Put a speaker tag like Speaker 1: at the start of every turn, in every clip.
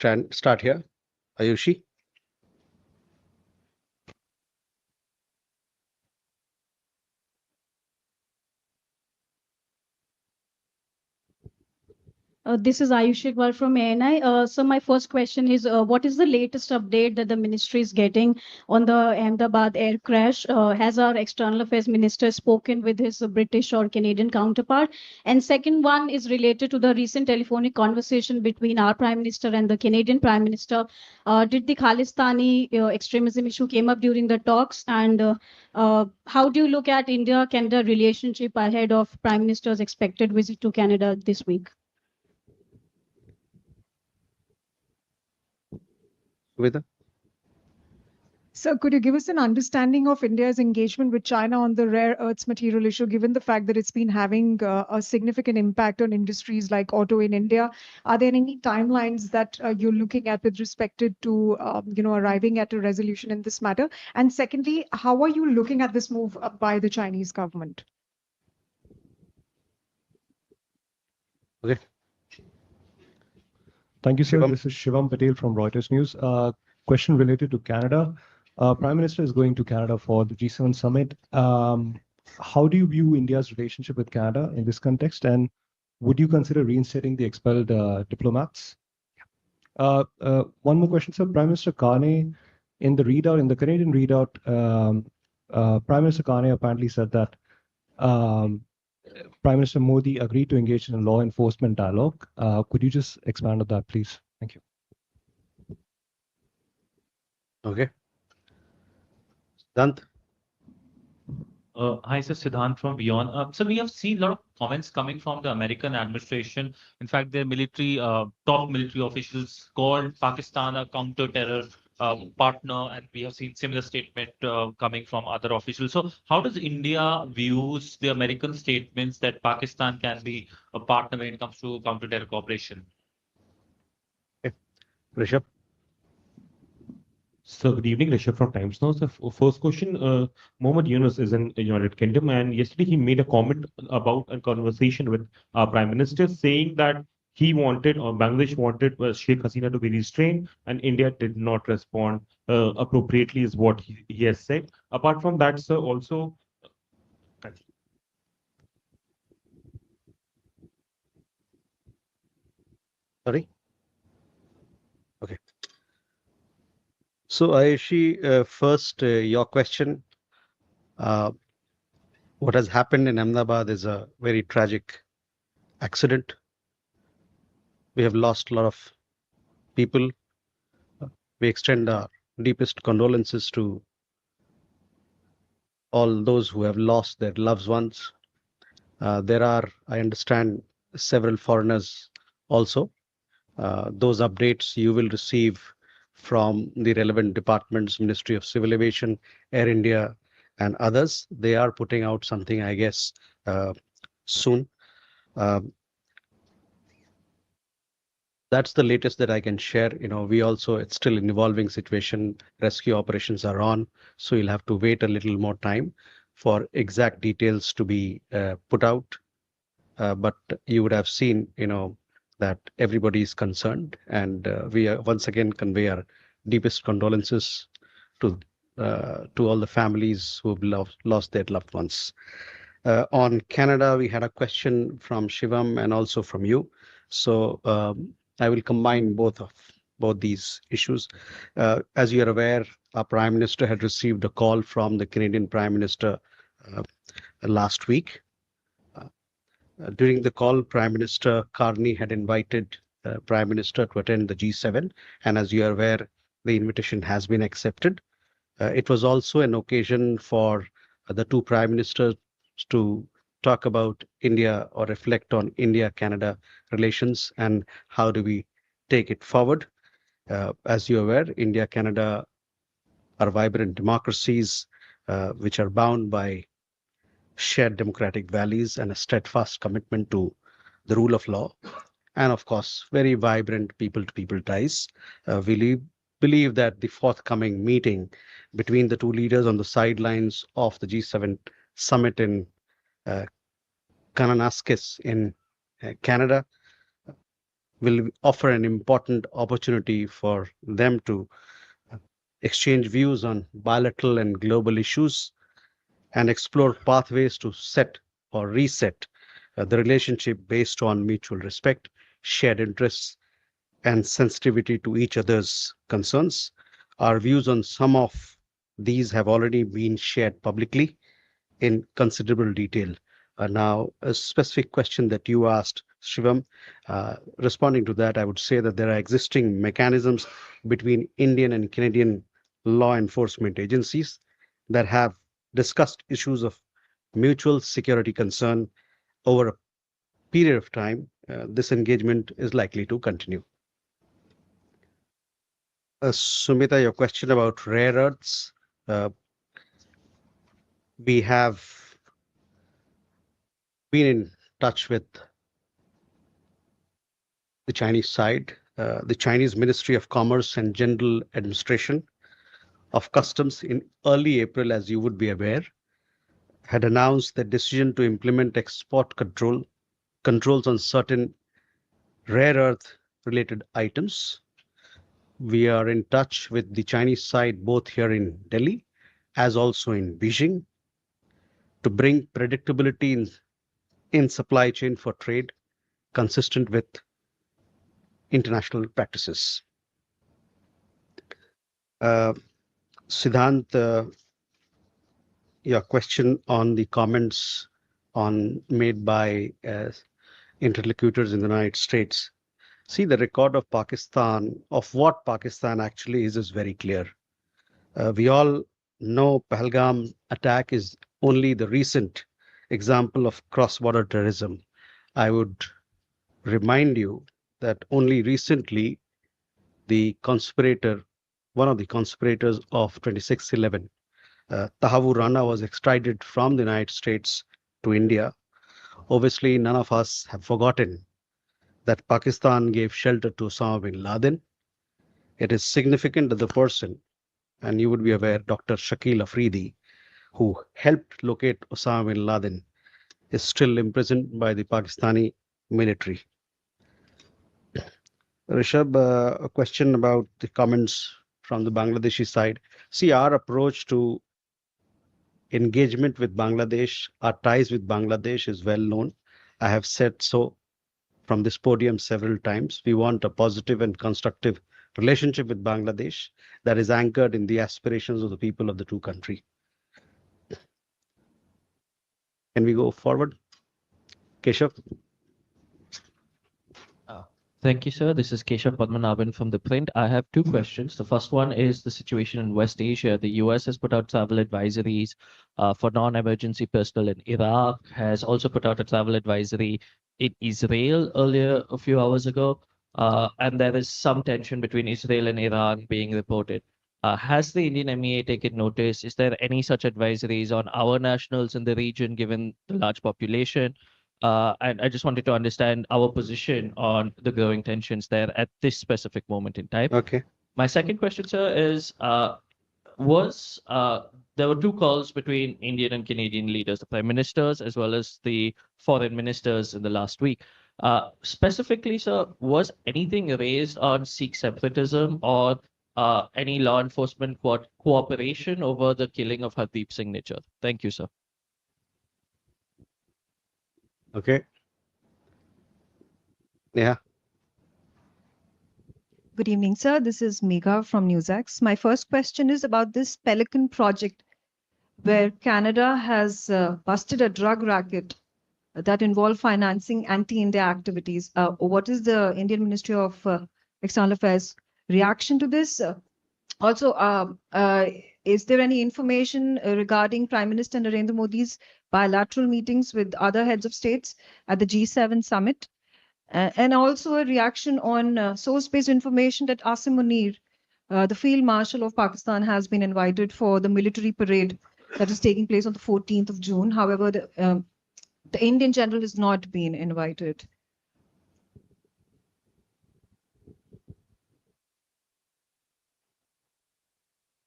Speaker 1: start here. Ayushi?
Speaker 2: This is Ayushi Iqbal from ANI. So my first question is, what is the latest update that the ministry is getting on the Ahmedabad air crash? Has our external affairs minister spoken with his British or Canadian counterpart? And second one is related to the recent telephonic conversation between our prime minister and the Canadian prime minister. Did the Khalistani extremism issue came up during the talks? And how do you look at India-Canada relationship ahead of prime minister's expected visit to Canada this week?
Speaker 1: Vida?
Speaker 3: So could you give us an understanding of India's engagement with China on the rare earths material issue, given the fact that it's been having a significant impact on industries like auto in India? Are there any timelines that you're looking at with respect to, arriving at a resolution in this matter? And secondly, how are you looking at this move by the Chinese government?
Speaker 1: Okay.
Speaker 4: Thank you, sir.
Speaker 1: Shivam.
Speaker 4: This is Shivam Patel from Reuters News. Question related to Canada. Prime Minister is going to Canada for the G7 summit. How do you view India's relationship with Canada in this context? And would you consider reinstating the expelled diplomats? One more question, sir. Prime Minister Carney, in the Canadian readout, Prime Minister Carney apparently said that Prime Minister Modi agreed to engage in a law enforcement dialogue. Could you just expand on that, please? Thank you.
Speaker 1: Okay. Dant?
Speaker 5: Hi, sir, Siddhant from Beyond. So we have seen a lot of comments coming from the American administration. In fact, their military, top military officials called Pakistan a counter-terror partner, and we have seen similar statement coming from other officials. So how does India views the American statements that Pakistan can be a partner when it comes to counter-terror cooperation?
Speaker 1: Rishabh?
Speaker 6: So good evening, Rishabh from Times Now. So first question, Mohammed Yunus is in United Kingdom, and yesterday he made a comment about a conversation with our Prime Minister saying that he wanted, or Bangladesh wanted, Sheikh Hasina to be restrained, and India did not respond appropriately, is what he has said. Apart from that, sir, also.
Speaker 1: Sorry? Okay. So, Ayushi, first, your question. What has happened in Ahmedabad is a very tragic accident. We have lost a lot of people. We extend our deepest condolences to all those who have lost their loved ones. There are, I understand, several foreigners also. Those updates you will receive from the relevant departments, Ministry of Civil Aviation, Air India, and others. They are putting out something, I guess, soon. That's the latest that I can share. We also, it's still an evolving situation. Rescue operations are on, so you'll have to wait a little more time for exact details to be put out. But you would have seen, that everybody is concerned, and we once again convey our deepest condolences to all the families who have lost their loved ones. On Canada, we had a question from Shivam and also from you. So I will combine both these issues. As you are aware, our Prime Minister had received a call from the Canadian Prime Minister last week. During the call, Prime Minister Carney had invited Prime Minister to attend the G7, and as you are aware, the invitation has been accepted. It was also an occasion for the two Prime Ministers to talk about India or reflect on India-Canada relations and how do we take it forward. As you're aware, India-Canada are vibrant democracies which are bound by shared democratic values and a steadfast commitment to the rule of law, and of course, very vibrant people-to-people ties. We believe that the forthcoming meeting between the two leaders on the sidelines of the G7 summit in Kananaskis in Canada will offer an important opportunity for them to exchange views on bilateral and global issues and explore pathways to set or reset the relationship based on mutual respect, shared interests, and sensitivity to each other's concerns. Our views on some of these have already been shared publicly in considerable detail. Now, a specific question that you asked, Shivam, responding to that, I would say that there are existing mechanisms between Indian and Canadian law enforcement agencies that have discussed issues of mutual security concern over a period of time. This engagement is likely to continue. Sumita, your question about rare earths. We have been in touch with the Chinese side. The Chinese Ministry of Commerce and General Administration of Customs in early April, as you would be aware, had announced the decision to implement export controls on certain rare earth related items. We are in touch with the Chinese side both here in Delhi as also in Beijing to bring predictability in supply chain for trade consistent with international practices. Siddhant, your question on the comments made by interlocutors in the United States. See, the record of Pakistan, of what Pakistan actually is very clear. We all know Pahalgam attack is only the recent example of cross-border terrorism. I would remind you that only recently one of the conspirators of 26/11, Tahawu Rana, was extradited from the United States to India. Obviously, none of us have forgotten that Pakistan gave shelter to Osama bin Laden. It is significant that the person, and you would be aware, Dr. Shakil Afridi, who helped locate Osama bin Laden, is still imprisoned by the Pakistani military. Rishabh, a question about the comments from the Bangladeshi side. See, our approach to engagement with Bangladesh, our ties with Bangladesh is well known. I have said so from this podium several times. We want a positive and constructive relationship with Bangladesh that is anchored in the aspirations of the people of the two countries. Can we go forward? Keshav?
Speaker 7: Thank you, sir. This is Keshav Padmanabhan from The Print. I have two questions. The first one is the situation in West Asia. The US has put out travel advisories for non-emergency personnel in Iraq, has also put out a travel advisory in Israel earlier a few hours ago. And there is some tension between Israel and Iran being reported. Has the Indian MEA taken notice? Is there any such advisories on our nationals in the region, given the large population? And I just wanted to understand our position on the growing tensions there at this specific moment in time.
Speaker 1: Okay.
Speaker 7: My second question, sir, is there were two calls between Indian and Canadian leaders, the prime ministers as well as the foreign ministers in the last week. Specifically, sir, was anything raised on Sikh separatism or any law enforcement cooperation over the killing of Hardeep Singh Nijjar? Thank you, sir.
Speaker 1: Okay. Yeah.
Speaker 3: Good evening, sir. This is Megha from NewsX. My first question is about this Pelican project, where Canada has busted a drug racket that involved financing anti-India activities. What is the Indian Ministry of External Affairs reaction to this? Also, is there any information regarding Prime Minister Narendra Modi's bilateral meetings with other heads of states at the G7 summit? And also a reaction on source-based information that Asim Munir, the Field Marshal of Pakistan, has been invited for the military parade that is taking place on the 14th of June. However, the Indian general has not been invited.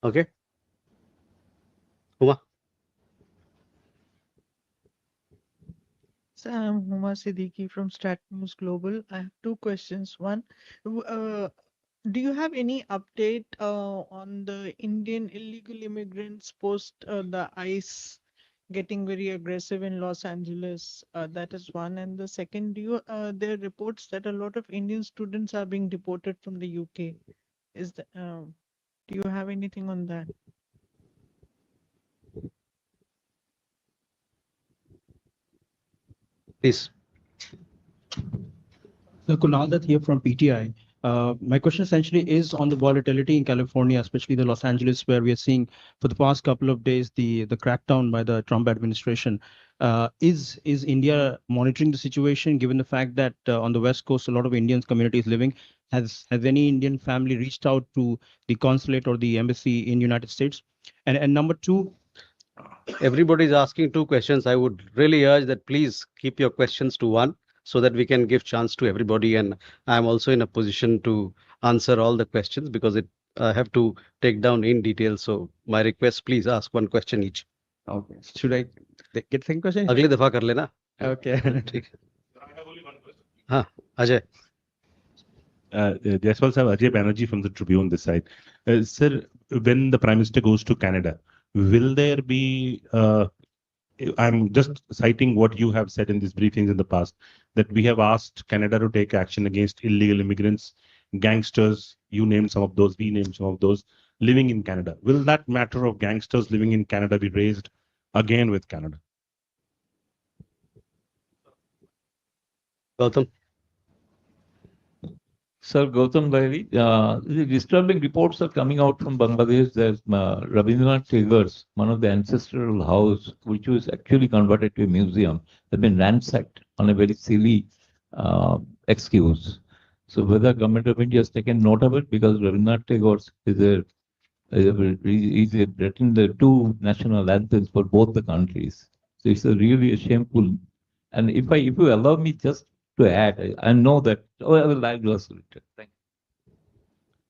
Speaker 1: Okay. Uma?
Speaker 8: I'm Huma Siddiqui from Strat News Global. I have two questions. One, do you have any update on the Indian illegal immigrants post the ICE getting very aggressive in Los Angeles? That is one. And the second, there are reports that a lot of Indian students are being deported from the UK. Do you have anything on that?
Speaker 1: Please.
Speaker 9: So Kunal Dutt here from PTI. My question essentially is on the volatility in California, especially the Los Angeles, where we are seeing for the past couple of days the crackdown by the Trump administration. Is India monitoring the situation, given the fact that on the West Coast a lot of Indian communities living? Has any Indian family reached out to the consulate or the embassy in United States? And number two,
Speaker 1: Everybody's asking two questions. I would really urge that please keep your questions to one so that we can give chance to everybody. And I'm also in a position to answer all the questions because I have to take down in detail. So my request, please ask one question each.
Speaker 9: okay, should I get second question?
Speaker 1: अगली दफा कर लेना.
Speaker 9: Okay.
Speaker 1: ठीक. हाँ, Ajay.
Speaker 6: Jaiswal sir, Ajay Banerjee from the Tribune this side. Sir, when the Prime Minister goes to Canada, will there be, I'm just citing what you have said in these briefings in the past, that we have asked Canada to take action against illegal immigrants, gangsters, you named some of those, we named some of those, living in Canada. Will that matter of gangsters living in Canada be raised again with Canada?
Speaker 1: Gautam.
Speaker 10: Sir Gautam Bahri, the disturbing reports are coming out from Bangladesh. There's Rabindranath Tagore's, one of the ancestral house, which was actually converted to a museum, has been ransacked on a very silly excuse. So whether government of India has taken note of it, because Rabindranath Tagore he's written the two national anthems for both the countries. So it's really a shameful. And if you allow me just to add, I know that I will like to answer it. Thank you.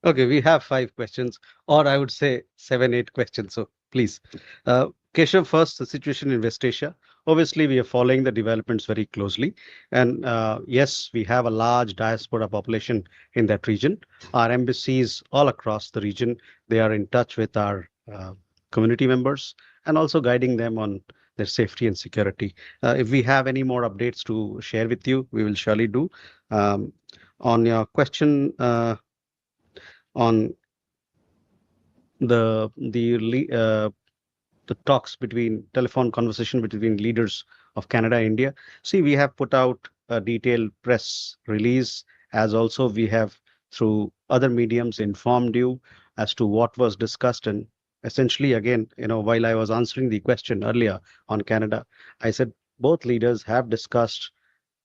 Speaker 1: Okay, we have 5 questions, or I would say 7, 8 questions. So please. Keshav, first, the situation in West Asia. Obviously, we are following the developments very closely. And yes, we have a large diaspora population in that region. Our embassies all across the region, they are in touch with our community members and also guiding them on their safety and security. If we have any more updates to share with you, we will surely do. On your question on the talks between telephone conversation between leaders of Canada and India. See, we have put out a detailed press release, as also we have through other mediums informed you as to what was discussed. And essentially, again, while I was answering the question earlier on Canada, I said both leaders have discussed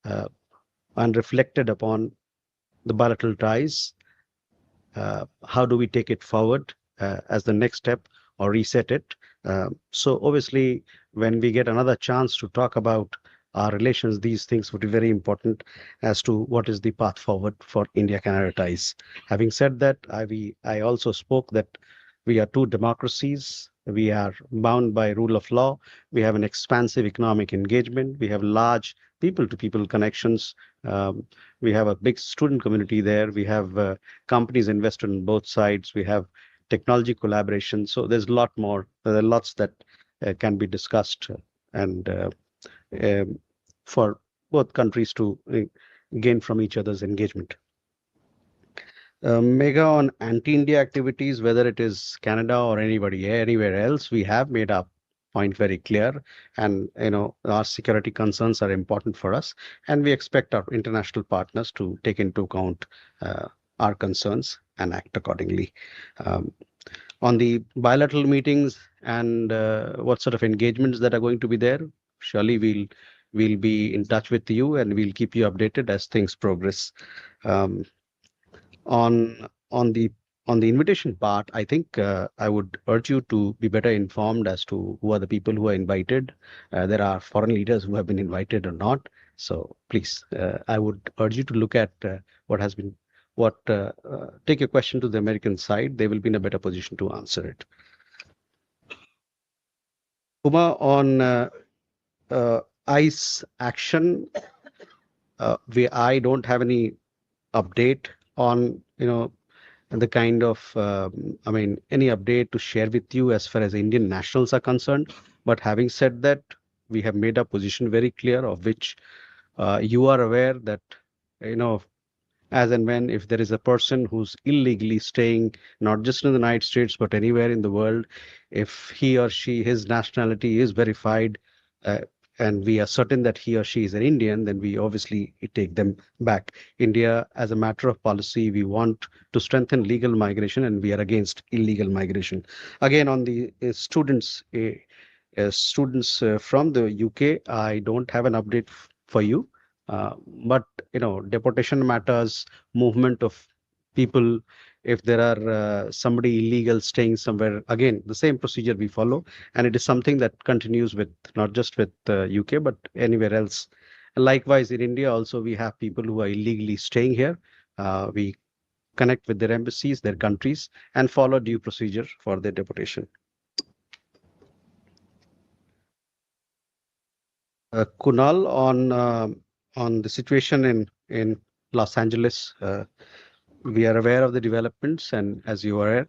Speaker 1: and reflected upon the bilateral ties. How do we take it forward as the next step or reset it? So obviously, when we get another chance to talk about our relations, these things would be very important as to what is the path forward for India-Canada ties. Having said that, I also spoke that we are two democracies. We are bound by rule of law. We have an expansive economic engagement. We have large people-to-people connections. We have a big student community there. We have companies invested on both sides. We have technology collaboration. So there's a lot more. There are lots that can be discussed and for both countries to gain from each other's engagement. Mega on anti-India activities, whether it is Canada or anywhere else, we have made our point very clear, and our security concerns are important for us, and we expect our international partners to take into account our concerns and act accordingly. On the bilateral meetings and what sort of engagements that are going to be there, surely we'll be in touch with you and we'll keep you updated as things progress. On the invitation part, I think I would urge you to be better informed as to who are the people who are invited. There are foreign leaders who have been invited or not. So please, I would urge you to look at take your question to the American side. They will be in a better position to answer it. Uma, on ICE action, I don't have any update on, the kind of, any update to share with you as far as Indian nationals are concerned. But having said that, we have made our position very clear, of which you are aware that, you know, as and when if there is a person who's illegally staying not just in the United States but anywhere in the world, if he or she, his nationality is verified, uh, and we are certain that he or she is an Indian, then we obviously take them back. India, as a matter of policy, we want to strengthen legal migration, and we are against illegal migration. Again, on the students from the UK, I don't have an update for you. But deportation matters, movement of people. If there are somebody illegal staying somewhere, again, the same procedure we follow, and it is something that continues with not just with UK but anywhere else. Likewise, in India also, we have people who are illegally staying here. We connect with their embassies, their countries, and follow due procedure for their deportation. Kunal, on the situation in Los Angeles, we are aware of the developments, and as you are aware,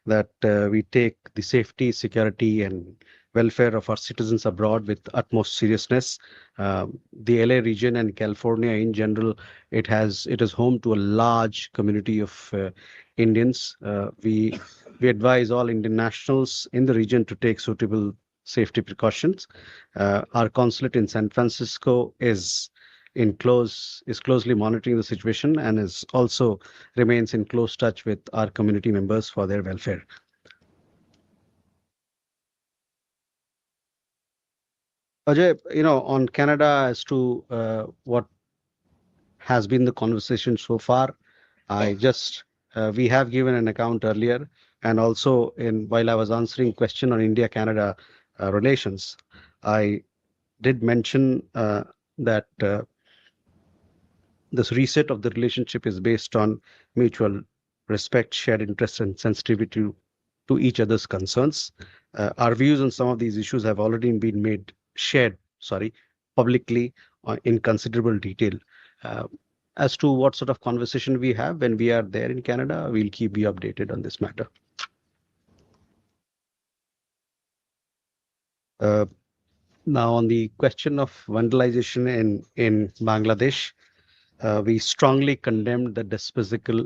Speaker 1: that we take the safety, security, and welfare of our citizens abroad with utmost seriousness. The LA region and California in general, it is home to a large community of Indians. We advise all Indian nationals in the region to take suitable safety precautions. Our consulate in San Francisco is closely monitoring the situation, and is also remains in close touch with our community members for their welfare. Ajay, on Canada, as to what has been the conversation so far, we have given an account earlier, and also while I was answering question on India-Canada relations, I did mention that this reset of the relationship is based on mutual respect, shared interests, and sensitivity to each other's concerns. Our views on some of these issues have already been shared publicly in considerable detail. As to what sort of conversation we have when we are there in Canada, we'll keep you updated on this matter. Now, on the question of vandalization in Bangladesh, we strongly condemned the despicable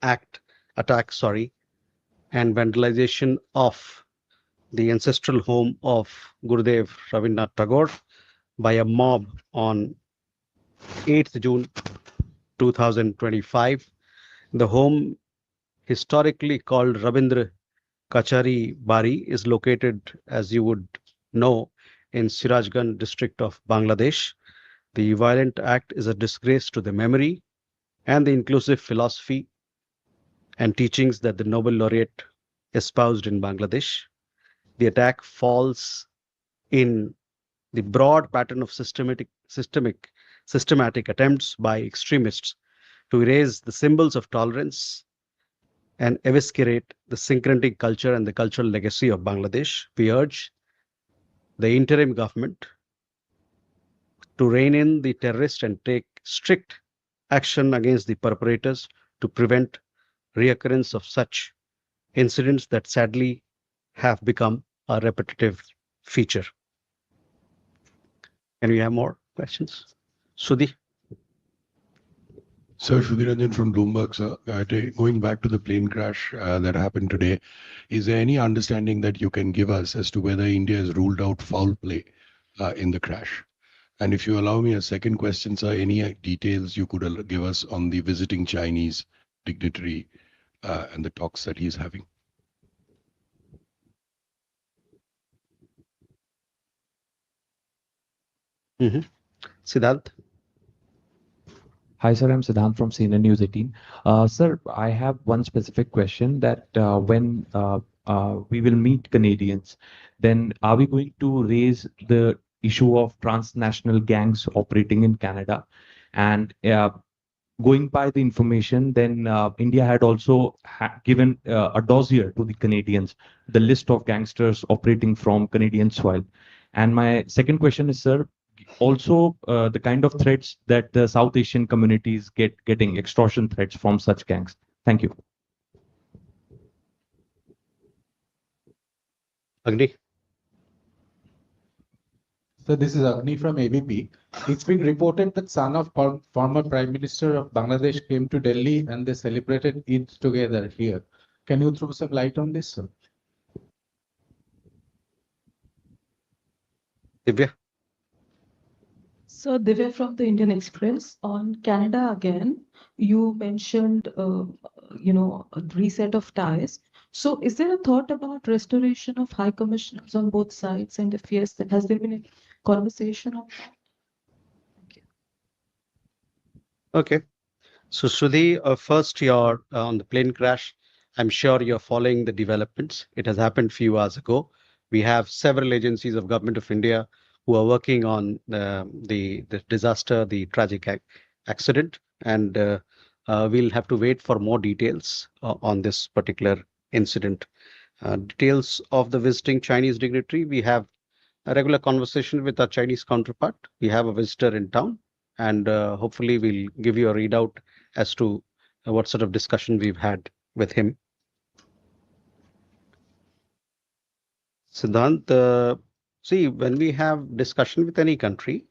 Speaker 1: attack, and vandalization of the ancestral home of Gurudev Rabindranath Tagore by a mob on 8th June 2025. The home, historically called Rabindra Kachari Bari, is located, as you would know, in Sirajganj district of Bangladesh. The violent act is a disgrace to the memory and the inclusive philosophy and teachings that the Nobel laureate espoused in Bangladesh. The attack falls in the broad pattern of systematic attempts by extremists to erase the symbols of tolerance and eviscerate the syncretic culture and the cultural legacy of Bangladesh. We urge the interim government to rein in the terrorists and take strict action against the perpetrators to prevent reoccurrence of such incidents that sadly have become a repetitive feature. Can we have more questions? Sudhi?
Speaker 11: Sir, Sudhiranjan from Bloomberg, sir. Going back to the plane crash that happened today, is there any understanding that you can give us as to whether India has ruled out foul play in the crash? And if you allow me a second question, sir, any details you could give us on the visiting Chinese dignitary and the talks that he's having?
Speaker 1: Siddharth?
Speaker 12: Hi, sir. I'm Siddhant from CNN News 18. Sir, I have one specific question that when we will meet Canadians, then are we going to raise the issue of transnational gangs operating in Canada? And going by the information, then India had also given a dossier to the Canadians, the list of gangsters operating from Canadian soil. And my second question is, sir, also the kind of threats that the South Asian communities getting extortion threats from such gangs. Thank you.
Speaker 1: Agni?
Speaker 13: So this is Agni from ABP. It's been reported that son of former Prime Minister of Bangladesh came to Delhi and they celebrated Eid together here. Can you throw some light on this, sir?
Speaker 1: Divya?
Speaker 14: So Divya from the Indian Express on Canada again, you mentioned, a reset of ties. So is there a thought about restoration of high commissioners on both sides? And if yes, then has there been a conversation on that? Thank you.
Speaker 1: Okay. So Sudhi, first you're on the plane crash. I'm sure you're following the developments. It has happened a few hours ago. We have several agencies of Government of India who are working on the disaster, the tragic accident, and we'll have to wait for more details on this particular incident. Details of the visiting Chinese dignitary, we have a regular conversation with our Chinese counterpart. We have a visitor in town, and hopefully we'll give you a readout as to what sort of discussion we've had with him. Siddhant, see, when we have discussion with any country,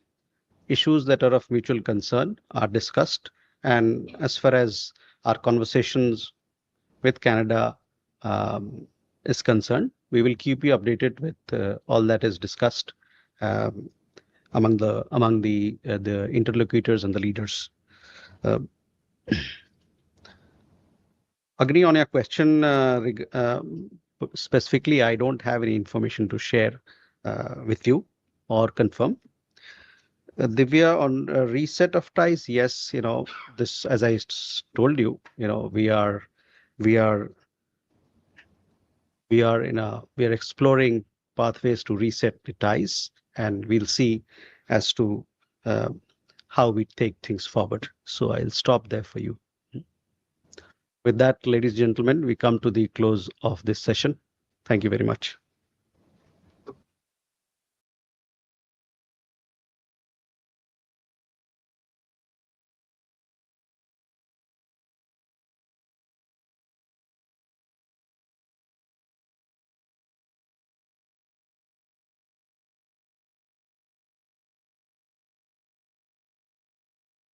Speaker 1: issues that are of mutual concern are discussed. And as far as our conversations with Canada is concerned, we will keep you updated with all that is discussed among the interlocutors and the leaders. Agni, on your question specifically, I don't have any information to share with you or confirm. Divya, on reset of ties, yes, this, as I told you, we are exploring pathways to reset the ties, and we'll see as to how we take things forward. So I'll stop there for you. With that, ladies and gentlemen, we come to the close of this session. Thank you very much.